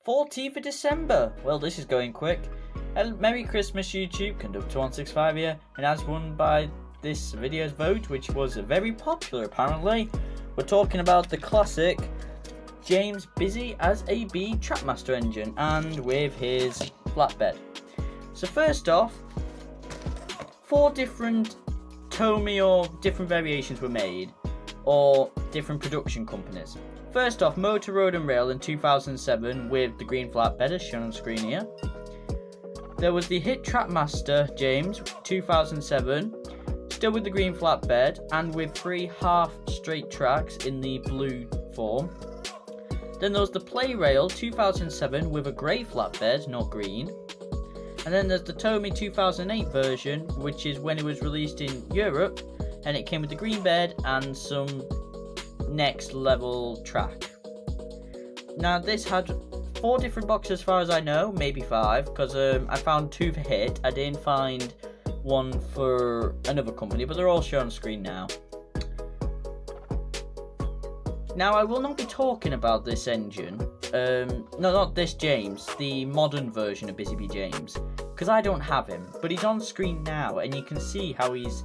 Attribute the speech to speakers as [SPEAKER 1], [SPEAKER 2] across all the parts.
[SPEAKER 1] 14th of December. Well, this is going quick. Merry Christmas, YouTube. Conductor165 here, and as won by this video's vote, which was very popular apparently, we're talking about the classic James Busy as a Bee Trackmaster engine, and with his flatbed. So first off, 4 different Tomy or different variations were made, or different production companies. First off, Motor Road and Rail in 2007 with the green flatbed as shown on screen here. There was the hit Trackmaster James 2007, still with the green flatbed and with 3 half straight tracks in the blue form. Then there was the Play Rail 2007 with a grey flatbed, not green. And then there's the Tomy 2008 version, which is when it was released in Europe, and it came with the green bed and some next level track. Now this had 4 different boxes as far as I know, maybe 5, because I found 2 for hit. I didn't find one for another company, but they're all shown on screen now. Now I will not be talking about this engine, no, not this James, the modern version of Busy Bee James, because I don't have him, but he's on screen now and you can see how he's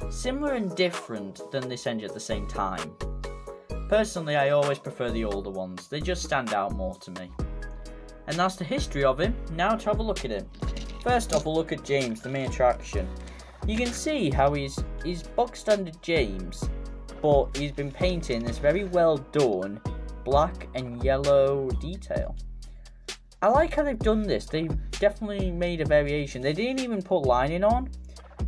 [SPEAKER 1] similar and different than this engine at the same time. Personally, I always prefer the older ones, they just stand out more to me. And that's the history of him. Now to have a look at him. First off, we'll look at James, the main attraction. You can see how he's box standard James, but he's been painting this very well done black and yellow detail. I like how they've done this. They've definitely made a variation. They didn't even put lining on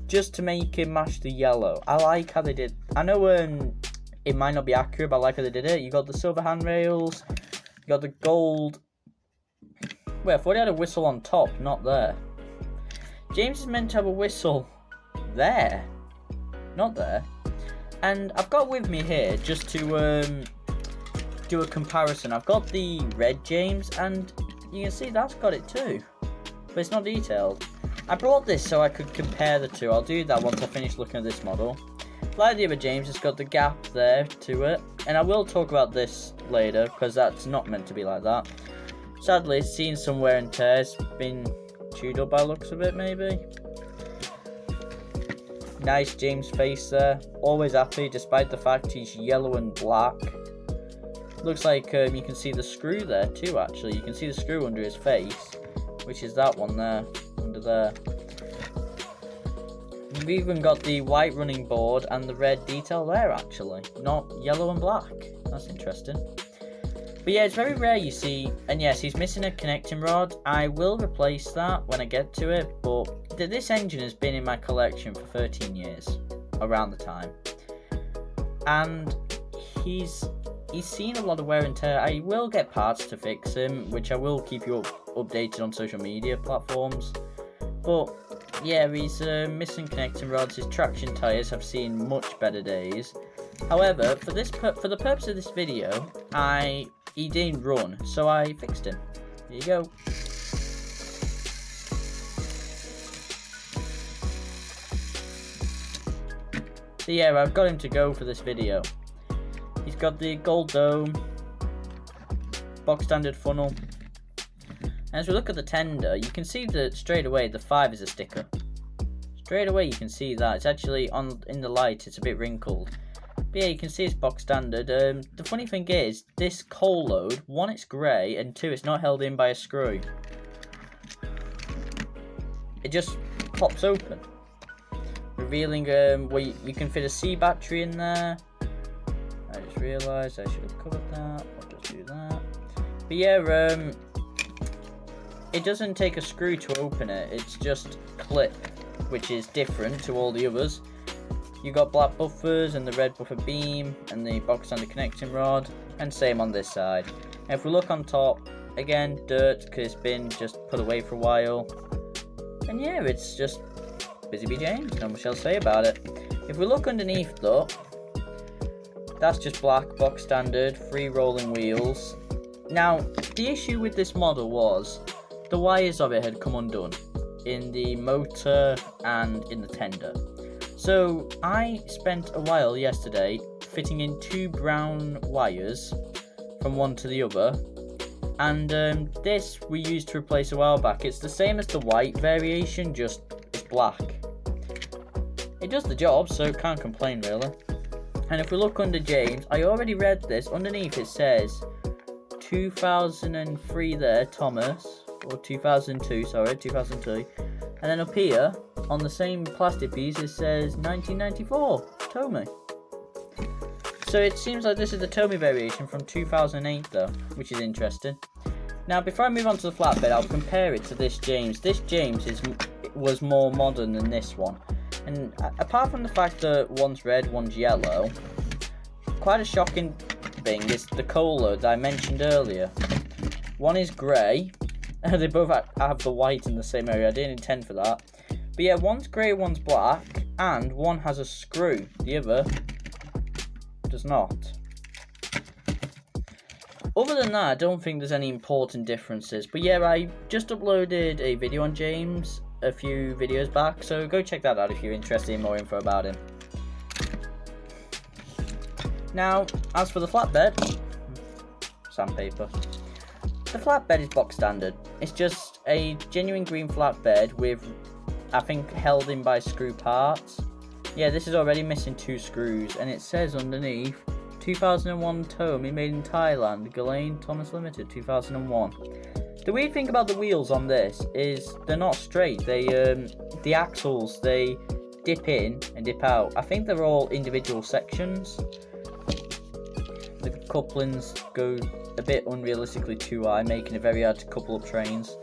[SPEAKER 1] just to make it match the yellow. I like how they did. I know it might not be accurate, but I like how they did it. You got the silver handrails, you got the gold. Wait, I thought he had a whistle on top, not there. James is meant to have a whistle there, not there. And I've got with me here, just to do a comparison, I've got the red James, and you can see that's got it too, but it's not detailed. I brought this so I could compare the two. I'll do that once I finish looking at this model. Like the other James, it's got the gap there to it, and I will talk about this later, because that's not meant to be like that. Sadly, it's seen some wear and tear. It's been chewed up by the looks of it, maybe. Nice James face there, always happy despite the fact he's yellow and black. Looks like you can see the screw there too, actually. You can see the screw under his face, which is that one there, under there. We've even got the white running board and the red detail there, actually, not yellow and black. That's interesting. But yeah, it's very rare you see, and yes, he's missing a connecting rod. I will replace that when I get to it, but this engine has been in my collection for 13 years, around the time. And he's seen a lot of wear and tear. I will get parts to fix him, which I will keep you updated on social media platforms. But yeah, he's missing connecting rods. His traction tyres have seen much better days. However, for the purpose of this video, he didn't run, so I fixed him. Here you go. So yeah, I've got him to go for this video. He's got the gold dome, box standard funnel. And as we look at the tender, you can see that straight away the 5 is a sticker. Straight away you can see that. It's actually in the light, it's a bit wrinkled. But yeah, you can see it's box standard. The funny thing is, this coal load, 1, it's grey, and 2, it's not held in by a screw. It just pops open, revealing where you can fit a C battery in there. I just realised I should have covered that. I'll just do that. But yeah, it doesn't take a screw to open it. It's just clip, which is different to all the others. You got black buffers and the red buffer beam and the box standard connecting rod, and same on this side. And if we look on top, again dirt because it's been just put away for a while. And yeah, it's just Busy Bee James, not much else to say about it. If we look underneath though, that's just black, box standard, 3 rolling wheels. Now, the issue with this model was the wires of it had come undone in the motor and in the tender. So I spent a while yesterday fitting in 2 brown wires from one to the other, And this we used to replace a while back. It's the same as the white variation, just it's black. It does the job, so can't complain really. And if we look under James, I already read this. Underneath it says 2003 there, Thomas, or 2002, sorry, 2002. And then up here, on the same plastic piece, it says 1994, Tomy. So it seems like this is the Tomy variation from 2008 though, which is interesting. Now before I move on to the flatbed, I'll compare it to this James. This James was more modern than this one. And apart from the fact that one's red, one's yellow, quite a shocking thing is the colour that I mentioned earlier. One is grey, they both have the white in the same area, I didn't intend for that. But yeah, one's grey, one's black, and one has a screw, the other does not. Other than that, I don't think there's any important differences. But yeah, I just uploaded a video on James a few videos back, so go check that out if you're interested in more info about him. Now, as for the flatbed, sandpaper. The flatbed is box standard. It's just a genuine green flatbed with, I think, held in by screw parts. Yeah, this is already missing 2 screws, and it says underneath 2001 Tomy, made in Thailand, Ghislaine Thomas Limited, 2001. The weird thing about the wheels on this is they're not straight. They, the axles, they dip in and dip out. I think they're all individual sections. The couplings go a bit unrealistically too high, making it very hard to couple up trains.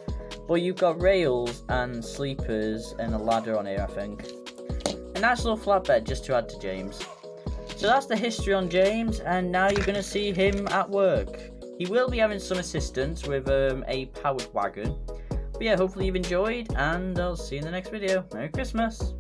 [SPEAKER 1] But you've got rails and sleepers and a ladder on here, I think. A nice little flatbed just to add to James. So that's the history on James, and now you're going to see him at work. He will be having some assistance with a powered wagon. But yeah, hopefully you've enjoyed, and I'll see you in the next video. Merry Christmas!